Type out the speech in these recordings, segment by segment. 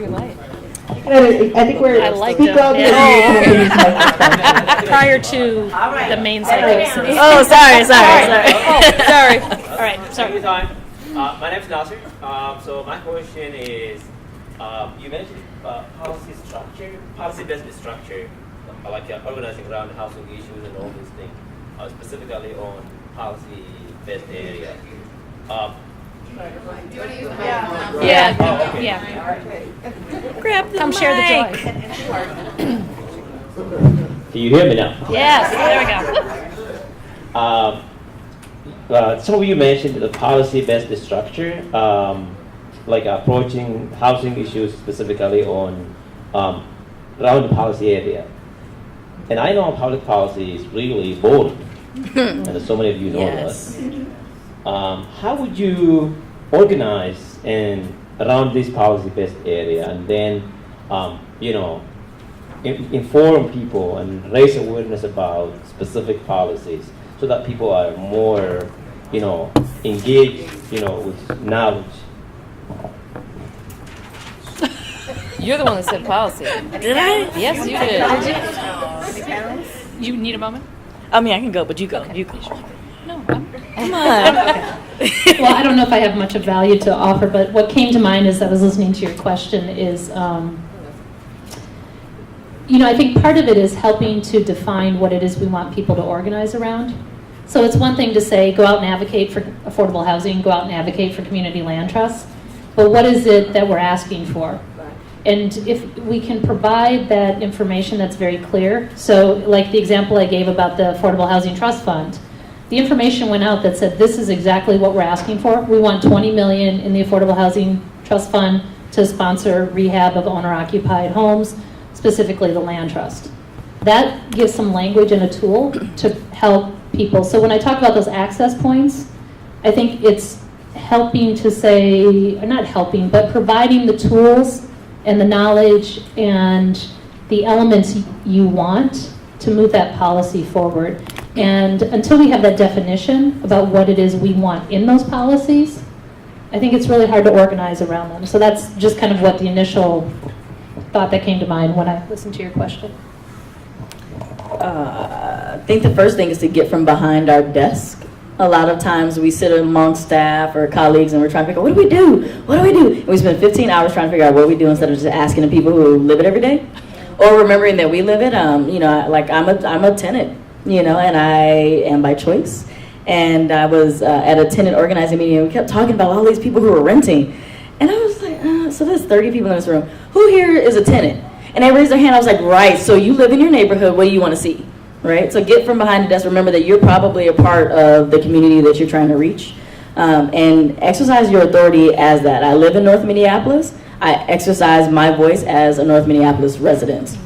I think we're. I like speak them. Yeah. Prior to the main cycle. Oh, sorry. Sorry. All right, sorry. My name is Nasir. So my question is, you mentioned policy-based structure, like organizing around housing issues and all these things, specifically on policy-based area. Yeah. Grab the Come mic. share the joy. Can you hear me now? Yes, there we go. Some of you mentioned the policy-based structure, like approaching housing issues specifically on around the policy area. And I know public policy is really boring, and so many of you know Yes. that. How would you organize around this policy-based area, and then, inform people and raise awareness about specific policies, so that people are more, engaged, with knowledge? You're the one that said policy. Did I? Yes, you did. You need a moment? I mean, I can go, but you go. You go. No, Come on. Well, I don't know if I have much of value to offer, but what came to mind as I was listening to your question is, I think part of it is helping to define what it is we want people to organize around. So it's one thing to say, go out and advocate for affordable housing, go out and advocate for community land trusts, but what is it that we're asking for? And if we can provide that information that's very clear, so like the example I gave about the Affordable Housing Trust Fund, the information went out that said this is exactly what we're asking for. We want $20 million in the Affordable Housing Trust Fund to sponsor rehab of owner-occupied homes, specifically the land trust. That gives some language and a tool to help people. So when I talk about those access points, I think it's helping to say, or not helping, but providing the tools and the knowledge and the elements you want to move that policy forward. And until we have that definition about what it is we want in those policies, I think it's really hard to organize around them. So that's just kind of what the initial thought that came to mind when I listened to your question. I think the first thing is to get from behind our desk. A lot of times we sit among staff or colleagues and we're trying to figure out, what do we do? What do we do? And we spend 15 hours trying to figure out what we do instead of just asking the people who live it every day. Or remembering that we live it. Like I'm a tenant, and I am by choice. And I was at a tenant organizing meeting and we kept talking about all these people who were renting. And I was like, so there's 30 people in this room. Who here is a tenant? And they raised their hand. I was like, right, so you live in your neighborhood. What do you want to see? Right? So get from behind the desk. Remember that you're probably a part of the community that you're trying to reach. And exercise your authority as that. I live in North Minneapolis. I exercise my voice as a North Minneapolis resident,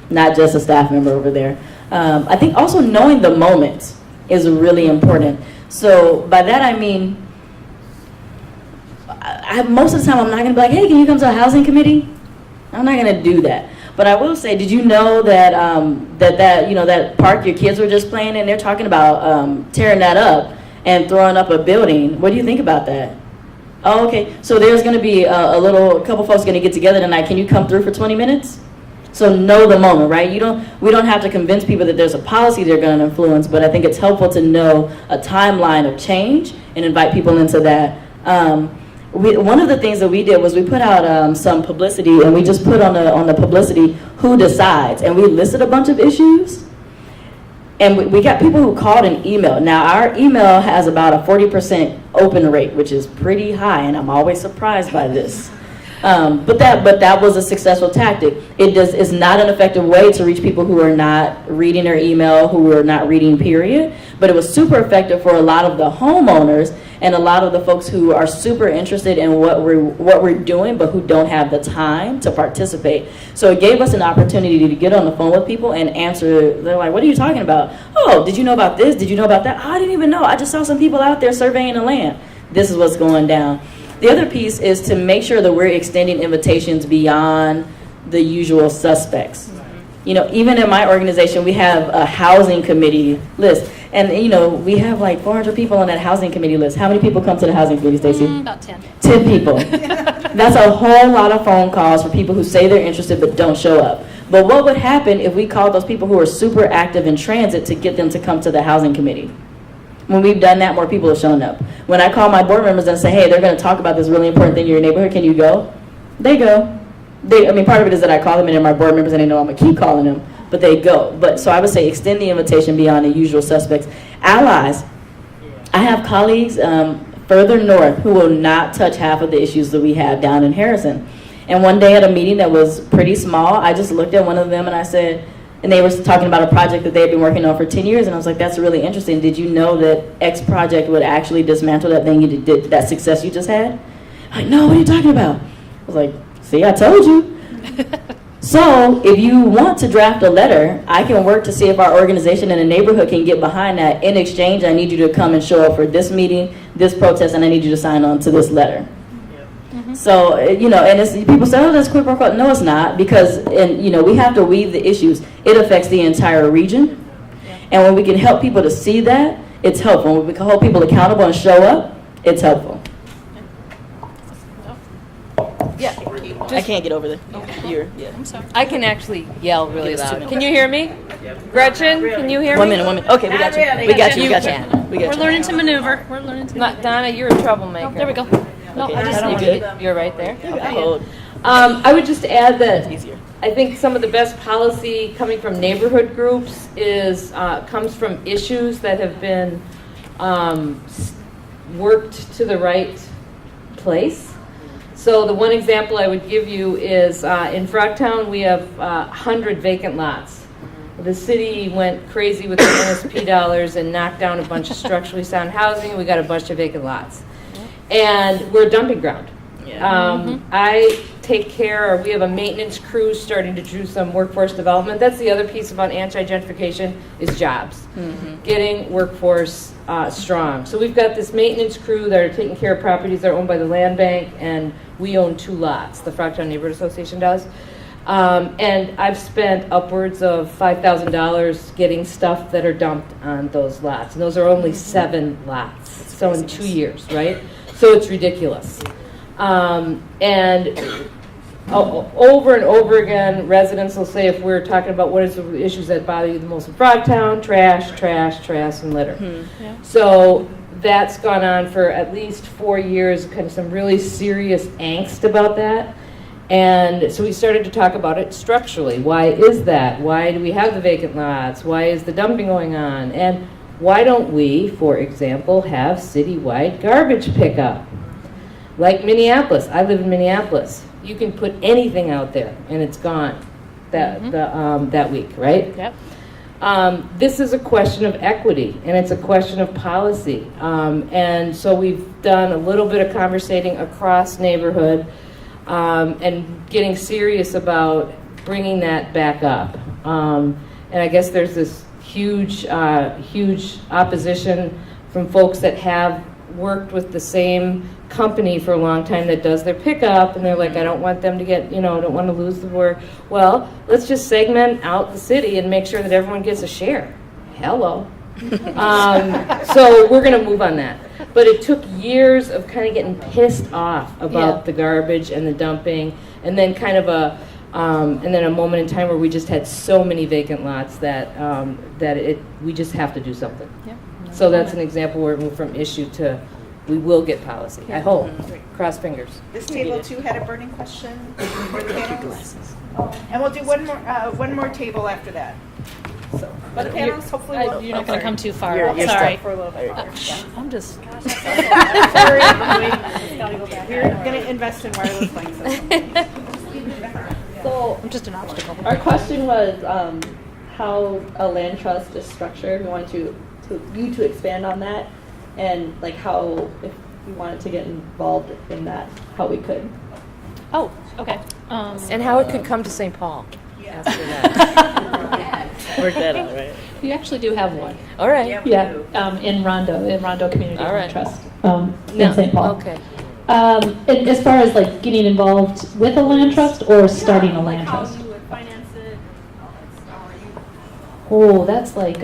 not just a staff member over there. I think also knowing the moment is really important. So by that I mean, most of the time I'm not going to be like, hey, can you come to a housing committee? I'm not going to do that. But I will say, did you know that that park your kids were just playing in, they're talking about tearing that up and throwing up a building? What do you think about that? Oh, okay. So there's going to be a couple folks going to get together tonight. Can you come through for 20 minutes? So know the moment, right? We don't have to convince people that there's a policy they're going to influence, but I think it's helpful to know a timeline of change and invite people into that. One of the things that we did was we put out some publicity, and we just put on the publicity who decides, and we listed a bunch of issues, and we got people who called and emailed. Now our email has about a 40% open rate, which is pretty high, and I'm always surprised by this. But that was a successful tactic. It's not an effective way to reach people who are not reading their email, who are not reading, period. But it was super effective for a lot of the homeowners and a lot of the folks who are super interested in what we're doing, but who don't have the time to participate. So it gave us an opportunity to get on the phone with people and answer. They're like, what are you talking about? Oh, did you know about this? Did you know about that? Oh, I didn't even know. I just saw some people out there surveying the land. This is what's going down. The other piece is to make sure that we're extending invitations beyond the usual suspects. Even in my organization, we have a housing committee list. And, we have like 400 people on that housing committee list. How many people come to the housing committee, Stacey? About 10. 10 people. That's a whole lot of phone calls for people who say they're interested but don't show up. But what would happen if we called those people who are super active in transit to get them to come to the housing committee? When we've done that, more people have shown up. When I call my board members and say, hey, they're going to talk about this really important thing in your neighborhood, can you go? They go. Part of it is that I call them and they're my board members and they know I'm going to keep calling them, but they go. So I would say extend the invitation beyond the usual suspects. Allies. I have colleagues further north who will not touch half of the issues that we have down in Harrison. And one day at a meeting that was pretty small, I just looked at one of them and I said, and they were talking about a project that they'd been working on for 10 years, and I was like, that's really interesting. Did you know that X project would actually dismantle that thing you did, that success you just had? Like, no, what are you talking about? I was like, see, I told you. So if you want to draft a letter, I can work to see if our organization in the neighborhood can get behind that. In exchange, I need you to come and show up for this meeting, this protest, and I need you to sign on to this letter. So, and it's, people say, oh, that's quid pro quo. No, it's not, because, we have to weave the issues. It affects the entire region. And when we can help people to see that, it's helpful. When we can hold people accountable and show up, it's helpful. Yeah. I can't get over there. I'm sorry. I can actually yell really loud. Can you hear me? Gretchen, can you hear me? 1 minute, 1 minute. Okay, we got you. We got you. We got you. We We're got you. learning to maneuver. We're learning to Not Donna, you're a troublemaker. There we go. No, Okay, I just I need don't to good. You're right there. Hold. I would just add that Easier. I think some of the best policy coming from neighborhood groups comes from issues that have been worked to the right place. So the one example I would give you is in Frogtown we have 100 vacant lots. The city went crazy with the NSP dollars and knocked down a bunch of structurally sound housing, and we got a bunch of vacant lots. And we're a dumping ground. I take care, we have a maintenance crew starting to do some workforce development. That's the other piece about anti-gentrification is jobs. Getting workforce strong. So we've got this maintenance crew that are taking care of properties that are owned by the land bank, and we own 2 lots, the Frogtown Neighborhood Association does. And I've spent upwards of $5,000 getting stuff that are dumped on those lots. And those are only 7 lots. So in 2 years, right? So it's ridiculous. And over and over again, residents will say, if we're talking about what is the issues that bother you the most in Frogtown, trash, and litter. So that's gone on for at least 4 years, kind of some really serious angst about that. And so we started to talk about it structurally. Why is that? Why do we have the vacant lots? Why is the dumping going on? And why don't we, for example, have citywide garbage pickup? Like Minneapolis. I live in Minneapolis. You can put anything out there and it's gone that week, right? Yep. This is a question of equity and it's a question of policy. And so we've done a little bit of conversating across neighborhood and getting serious about bringing that back up. And I guess there's this huge opposition from folks that have worked with the same company for a long time that does their pickup, and they're like, I don't want them to get, I don't want to lose the work. Well, let's just segment out the city and make sure that everyone gets a share. Hello. So we're going to move on that. But it took years of kind of getting pissed off about the garbage and the dumping, and then kind of a moment in time where we just had so many vacant lots that we just have to do something. Yep. So that's an example where it moved from issue to we will get policy. I hope. Cross fingers. This table too had a burning question for the panels. And we'll do one more table after that. So, but the panels hopefully will. You're not going to come too far. You're Sorry. for a little bit. I'm just. Sorry, we're going to invest in wireless line systems. So I'm just an obstacle. our question was how a land trust is structured. We wanted you to expand on that, and like how, if we wanted to get involved in that, how we could. Oh, okay. And how it could come to St. Paul after that. Work that out, right? You actually do have one. All right. Yeah, in Rondo Community All right. Land Trust in St. Paul. Okay. And as far as like getting involved with a land trust or starting a land trust? How you would finance it, Oh, that's like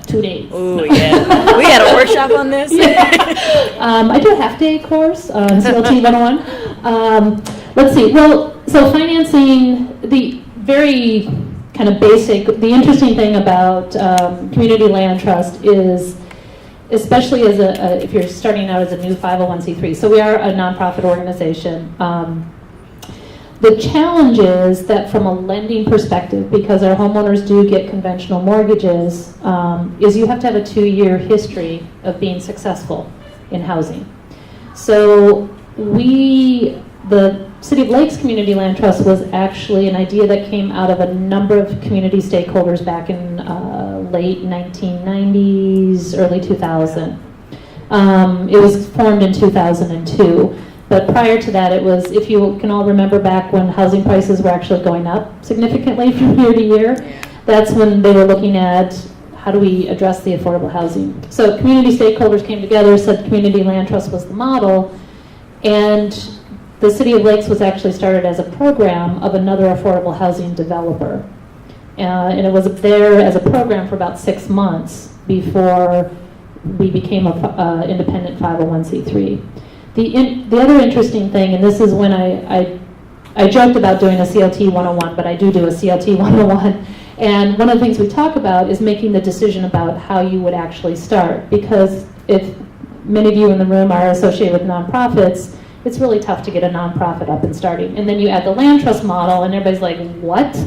2 days. Oh, yeah. We had a workshop on this. I do a half-day course on CLT 101. Let's see. Well, so financing, the very kind of basic, the interesting thing about community land trust is, especially as if you're starting out as a new 501c3, so we are a nonprofit organization. The challenge is that from a lending perspective, because our homeowners do get conventional mortgages, is you have to have a 2-year history of being successful in housing. So the City of Lakes Community Land Trust was actually an idea that came out of a number of community stakeholders back in late 1990s, early 2000. It was formed in 2002. But prior to that, it was, if you can all remember back when housing prices were actually going up significantly from year to year, that's when they were looking at how do we address the affordable housing. So community stakeholders came together, said community land trust was the model, and the City of Lakes was actually started as a program of another affordable housing developer. And it was there as a program for about 6 months before we became an independent 501c3. The other interesting thing, and this is when I joked about doing a CLT 101, but I do a CLT 101, and one of the things we talk about is making the decision about how you would actually start, because if many of you in the room are associated with nonprofits, it's really tough to get a nonprofit up and starting. And then you add the land trust model, and everybody's like, what?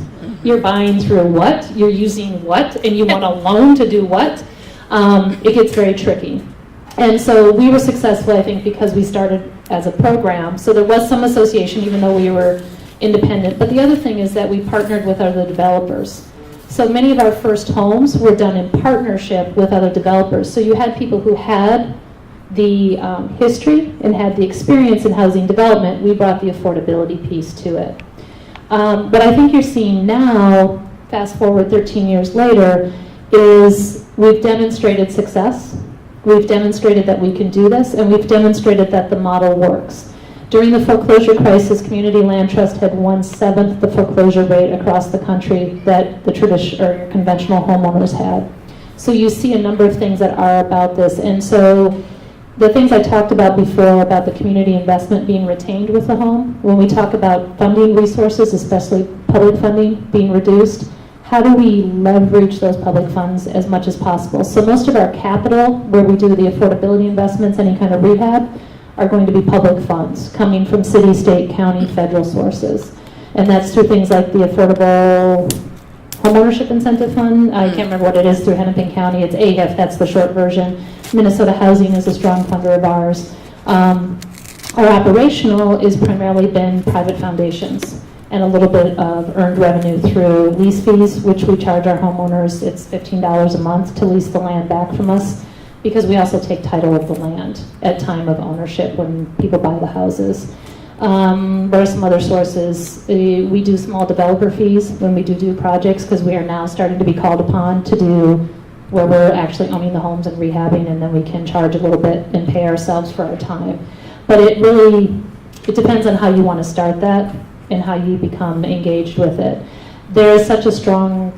You're buying through what? You're using what? And you want a loan to do what? It gets very tricky. And so we were successful, I think, because we started as a program. So there was some association, even though we were independent. But the other thing is that we partnered with other developers. So many of our first homes were done in partnership with other developers. So you had people who had the history and had the experience in housing development. We brought the affordability piece to it. What I think you're seeing now, fast forward 13 years later, is we've demonstrated success. We've demonstrated that we can do this, and we've demonstrated that the model works. During the foreclosure crisis, Community Land Trust had 1/7 the foreclosure rate across the country that the traditional or conventional homeowners had. So you see a number of things that are about this, and so the things I talked about before about the community investment being retained with the home, when we talk about funding resources, especially public funding being reduced, how do we leverage those public funds as much as possible? So most of our capital, where we do the affordability investments, any kind of rehab, are going to be public funds coming from city, state, county, federal sources. And that's through things like the Affordable Homeownership Incentive Fund. I can't remember what it is through Hennepin County. It's AHIF, that's the short version. Minnesota Housing is a strong funder of ours. Our operational is primarily been private foundations, and a little bit of earned revenue through lease fees, which we charge our homeowners. It's $15 a month to lease the land back from us, because we also take title of the land at time of ownership when people buy the houses. There are some other sources. We do small developer fees when we do projects, because we are now starting to be called upon to do where we're actually owning the homes and rehabbing, and then we can charge a little bit and pay ourselves for our time. But it depends on how you want to start that and how you become engaged with it. There is such a strong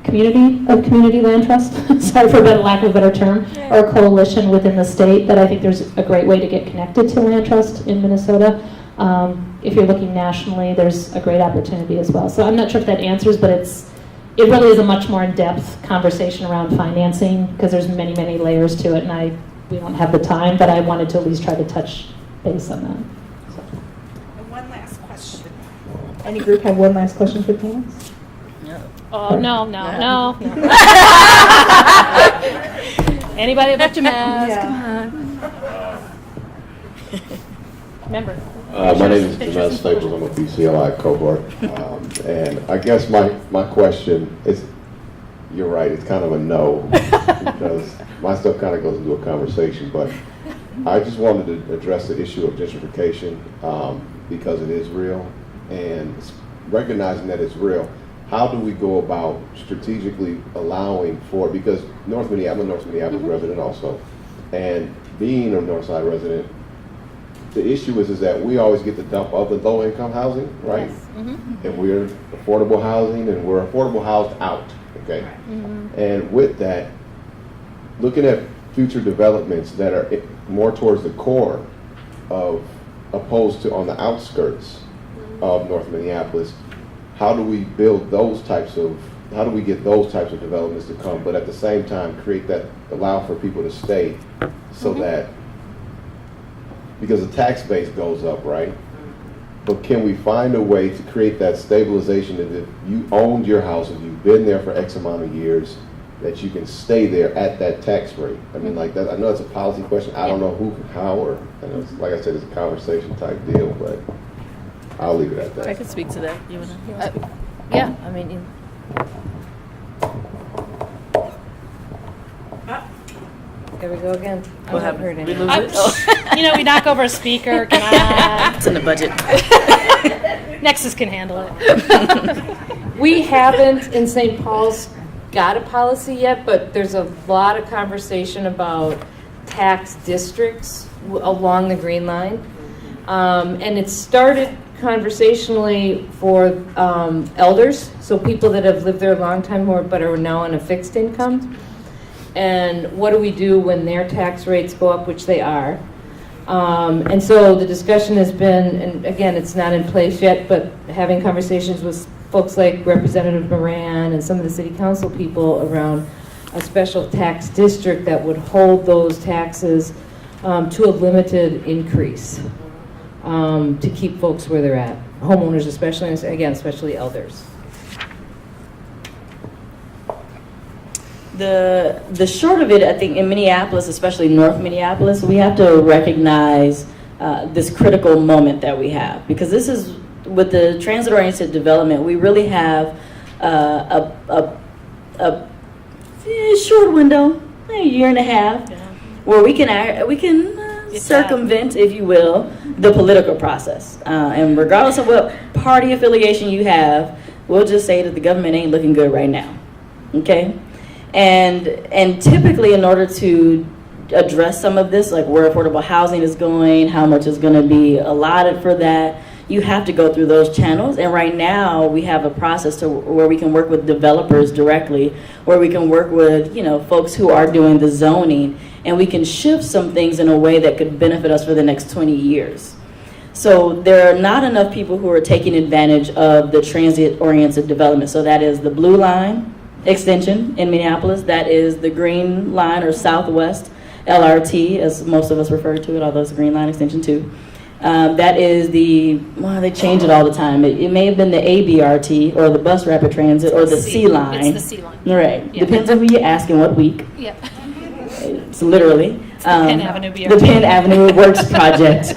community of community land trust, sorry for lack of a better term, or a coalition within the state, that I think there's a great way to get connected to land trust in Minnesota. If you're looking nationally, there's a great opportunity as well. So I'm not sure if that answers, but it really is a much more in-depth conversation around financing, because there's many, many layers to it, and we don't have the time, but I wanted to at least try to touch base on that. And one last question. Any group have one last question for the panelists? Oh, no. Anybody but your mask? Remember. My name is James Staples. I'm a BCLI cohort. And I guess my question is, you're right, it's kind of a no, because my stuff kind of goes into a conversation, but I just wanted to address the issue of gentrification because it is real, and recognizing that it's real. How do we go about strategically allowing for, because I'm a North Minneapolis resident also, and being a Northside resident, the issue is that we always get the dump of the low-income housing, right? Yes. Mm-hmm. And we're affordable housing, and we're affordable housed out. okay? And with that, looking at future developments that are more towards the core of, opposed to on the outskirts of North Minneapolis, how do we build those types of, how do we get those types of developments to come, but at the same time create that, allow for people to stay so that, because the tax base goes up, right? But can we find a way to create that stabilization that if you owned your house, if you've been there for X amount of years, that you can stay there at that tax rate? I mean, like that, I know it's a policy question. I don't know who, how, or, and it's, like I said, it's a conversation type deal, but I'll leave it at that. I could speak to that. You wanna speak? Yeah, I mean, here we go again. I haven't heard any. You know, we knock over a speaker. Come on. It's in the budget. Nexus can handle it. We haven't in St. Paul's got a policy yet, but there's a lot of conversation about tax districts along the Green Line. And it started conversationally for elders, so people that have lived there a long time but are now on a fixed income. And what do we do when their tax rates go up, which they are? And so the discussion has been, and again, it's not in place yet, but having conversations with folks like Representative Moran and some of the city council people around a special tax district that would hold those taxes to a limited increase to keep folks where they're at. Homeowners especially, and again, especially elders. The short of it, I think in Minneapolis, especially North Minneapolis, we have to recognize this critical moment that we have, because this is, with the transit-oriented development, we really have a short window, a year and a half, where we can circumvent, if you will, the political process. And regardless of what party affiliation you have, we'll just say that the government ain't looking good right now, okay? And typically, in order to address some of this, like where affordable housing is going, how much is going to be allotted for that, you have to go through those channels. And right now, we have a process where we can work with developers directly, where we can work with, you know, folks who are doing the zoning, and we can shift some things in a way that could benefit us for the next 20 years. So there are not enough people who are taking advantage of the transit-oriented development. So that is the Blue Line extension in Minneapolis. That is the Green Line, or Southwest LRT, as most of us refer to it, although it's Green Line extension too. That is the, well, they change it all the time. It may have been the ABRT, or the Bus Rapid Transit, or the C Line. It's the C Line. Right. Yeah. Depends on who you ask and what week. Yeah. It's literally. Penn Avenue BRT. The Penn Avenue Works Project.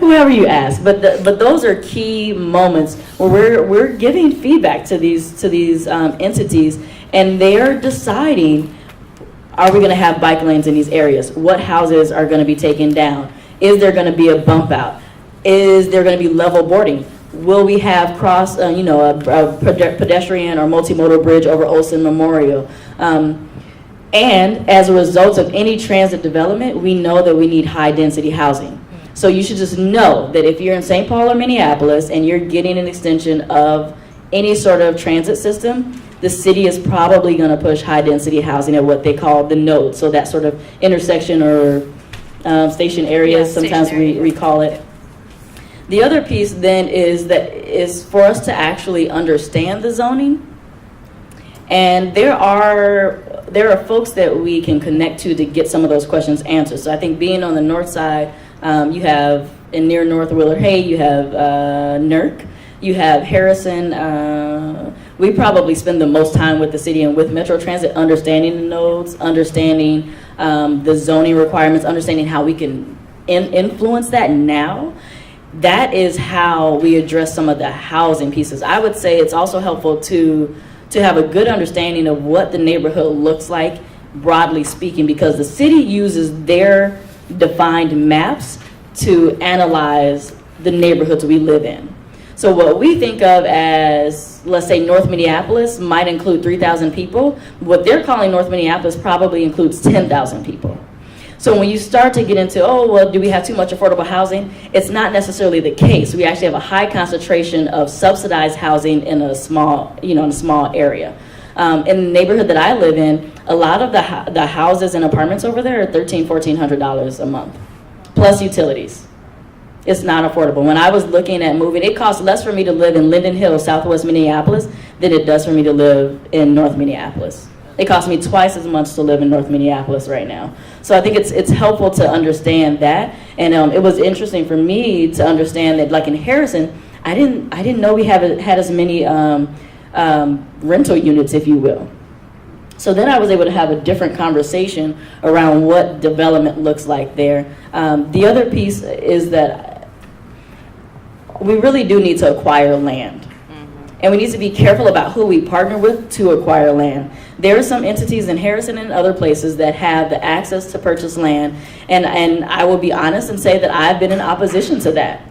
Whoever you ask, but those are key moments where we're giving feedback to these entities, and they're deciding: are we going to have bike lanes in these areas? What houses are going to be taken down? Is there going to be a bump out? Is there going to be level boarding? Will we have a pedestrian or multimodal bridge over Olson Memorial? And as a result of any transit development, we know that we need high density housing. So you should just know that if you're in St. Paul or Minneapolis and you're getting an extension of any sort of transit system, the city is probably going to push high density housing at what they call the nodes. So that sort of intersection or station areas, sometimes we call it. The other piece then is for us to actually understand the zoning. And there are folks that we can connect to get some of those questions answered. So I think being on the north side, you have in near North Willard Hay, you have NERC, you have Harrison. We probably spend the most time with the city and with Metro Transit, understanding the nodes, understanding the zoning requirements, understanding how we can influence that now. That is how we address some of the housing pieces. I would say it's also helpful to have a good understanding of what the neighborhood looks like, broadly speaking, because the city uses their defined maps to analyze the neighborhoods we live in. So what we think of as, let's say, North Minneapolis might include 3,000 people. What they're calling North Minneapolis probably includes 10,000 people. So when you start to get into, oh, well, do we have too much affordable housing? It's not necessarily the case. We actually have a high concentration of subsidized housing in a small area. In the neighborhood that I live in, a lot of the houses and apartments over there are $1,400 a month, plus utilities. It's not affordable. When I was looking at moving, it costs less for me to live in Linden Hill, Southwest Minneapolis, than it does for me to live in North Minneapolis. It costs me twice as much to live in North Minneapolis right now. So I think it's helpful to understand that. And it was interesting for me to understand that, like in Harrison, I didn't know we had as many rental units, if you will. So then I was able to have a different conversation around what development looks like there. The other piece is that we really do need to acquire land. And we need to be careful about who we partner with to acquire land. There are some entities in Harrison and other places that have the access to purchase land. And I will be honest and say that I've been in opposition to that.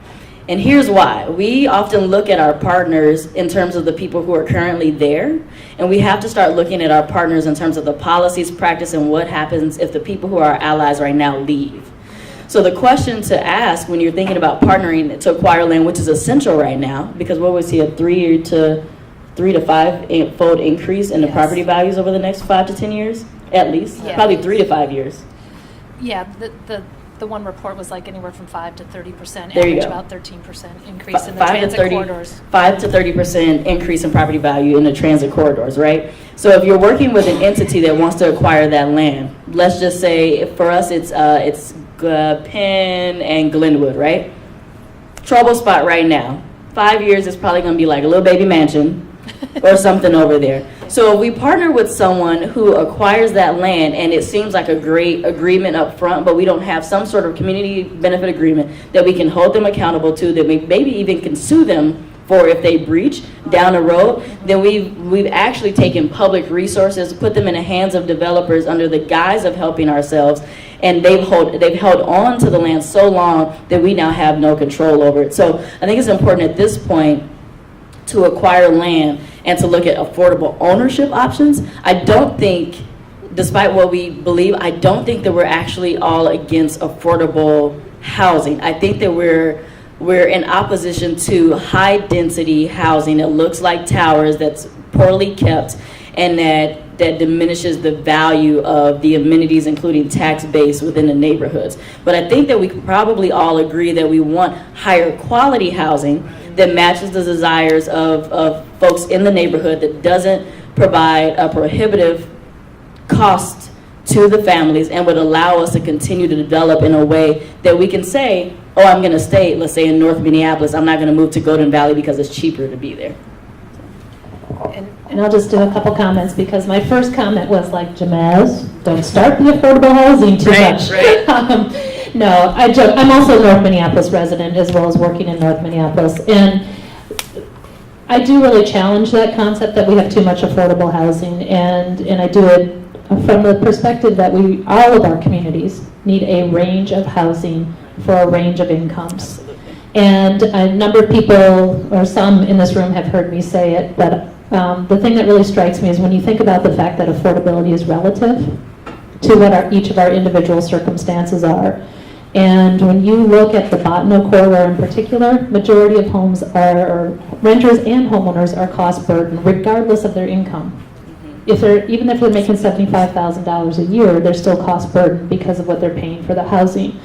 And here's why. We often look at our partners in terms of the people who are currently there, and we have to start looking at our partners in terms of the policies, practice, and what happens if the people who are our allies right now leave. So the question to ask when you're thinking about partnering to acquire land, which is essential right now, because what we see a 3 to 5 fold increase in the property values over the next 5 to 10 years, at least, probably 3 to 5 years. Yeah, the one report was like anywhere from 5 to 30%, There you average go. about 13% increase in the 5 to transit 30, corridors. 5 to 30% increase in property value in the transit corridors, right? So if you're working with an entity that wants to acquire that land, let's just say for us it's Penn and Glenwood, right? Trouble spot right now. 5 years is probably going to be like a little baby mansion or something over there. So if we partner with someone who acquires that land and it seems like a great agreement up front, but we don't have some sort of community benefit agreement that we can hold them accountable to, that we maybe even can sue them for if they breach down the road, then we've actually taken public resources, put them in the hands of developers under the guise of helping ourselves, and they've held on to the land so long that we now have no control over it. So I think it's important at this point to acquire land and to look at affordable ownership options. I don't think, despite what we believe, I don't think that we're actually all against affordable housing. I think that we're in opposition to high density housing that looks like towers, that's poorly kept, and that diminishes the value of the amenities, including tax base within the neighborhoods. But I think that we can probably all agree that we want higher quality housing that matches the desires of folks in the neighborhood, that doesn't provide a prohibitive cost to the families and would allow us to continue to develop in a way that we can say, oh, I'm going to stay, let's say in North Minneapolis, I'm not going to move to Golden Valley because it's cheaper to be there. And I'll just do a couple comments, because my first comment was like, Jamez, don't start the affordable housing too much. Right. No, I joke. I'm also a North Minneapolis resident as well as working in North Minneapolis. And I do really challenge that concept that we have too much affordable housing. And I do it from the perspective that all of our communities need a range of housing for a range of incomes. And a number of people, or some in this room, have heard me say it, but the thing that really strikes me is when you think about the fact that affordability is relative to what each of our individual circumstances are. And when you look at the Botano corridor in particular, majority of homes or renters and homeowners are cost burdened regardless of their income. Even if they're making $75,000 a year, they're still cost burdened because of what they're paying for the housing.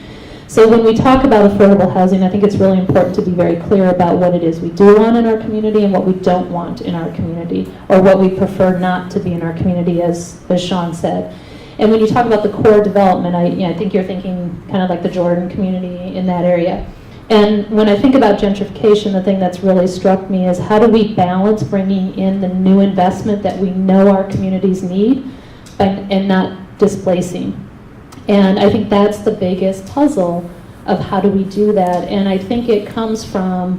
So when we talk about affordable housing, I think it's really important to be very clear about what it is we do want in our community and what we don't want in our community, or what we prefer not to be in our community, as Sean said. And when you talk about the core development, I think you're thinking kind of like the Jordan community in that area. And when I think about gentrification, the thing that's really struck me is how do we balance bringing in the new investment that we know our communities need and not displacing. And I think that's the biggest puzzle of how do we do that. And I think it comes from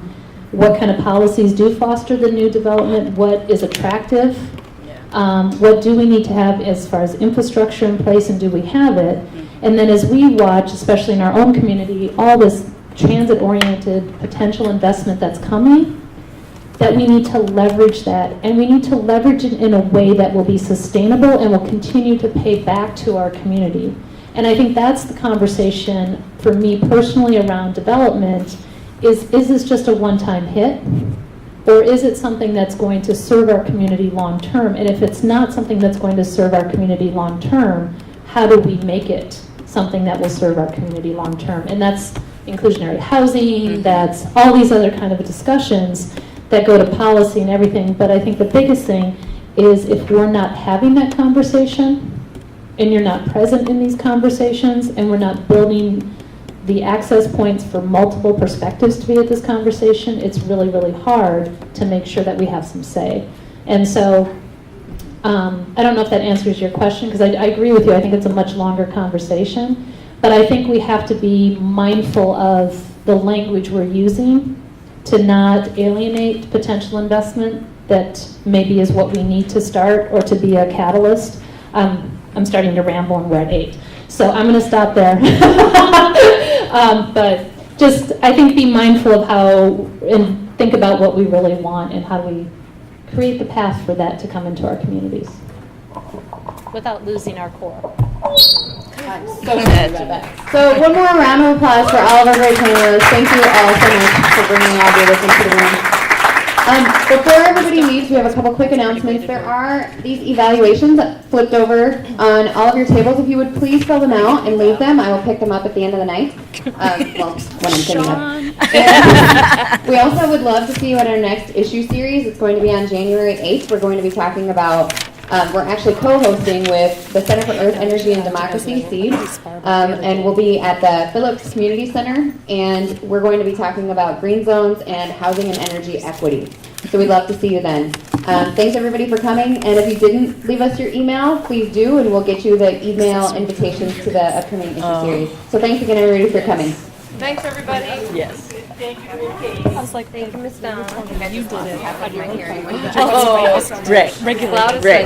what kind of policies do foster the new development, what is attractive, what do we need to have as far as infrastructure in place, and do we have it? And then as we watch, especially in our own community, all this transit-oriented potential investment that's coming, that we need to leverage that. And we need to leverage it in a way that will be sustainable and will continue to pay back to our community. And I think that's the conversation for me personally around development is this just a one-time hit? Or is it something that's going to serve our community long-term? And if it's not something that's going to serve our community long-term, how do we make it something that will serve our community long-term? And that's inclusionary housing, that's all these other kind of discussions that go to policy and everything. But I think the biggest thing is if we're not having that conversation, and you're not present in these conversations, and we're not building the access points for multiple perspectives to be at this conversation, it's really, really hard to make sure that we have some say. And so, I don't know if that answers your question, because I agree with you. I think it's a much longer conversation. But I think we have to be mindful of the language we're using to not alienate potential investment that maybe is what we need to start or to be a catalyst. I'm starting to ramble and we're at 8. So I'm going to stop there. But just, I think, be mindful of how, and think about what we really want and how do we create the path for that to come into our communities. Without losing our core. So one more round of applause for all of our great panelists. Thank you all so much for bringing all of this into the room. Before everybody leaves, we have a couple quick announcements. There are these evaluations flipped over on all of your tables. If you would please fill them out and leave them, I will pick them up at the end of the night. Well, when I'm sitting up. And we also would love to see you at our next issue series. It's going to be on January 8th. We're going to be talking about we're actually co-hosting with the Center for Earth, Energy, and Democracy, SEED, and we'll be at the Phillips Community Center, and we're going to be talking about green zones and housing and energy equity. So we'd love to see you then. Thanks everybody for coming, and if you didn't leave us your email, please do, and we'll get you the email invitations to the upcoming issue series. So thanks again everybody for coming. Thanks, everybody. Yes. I was like, Thank you, Ms. Stone. you did it. My hearing. Oh, Rick. Regular. Rick.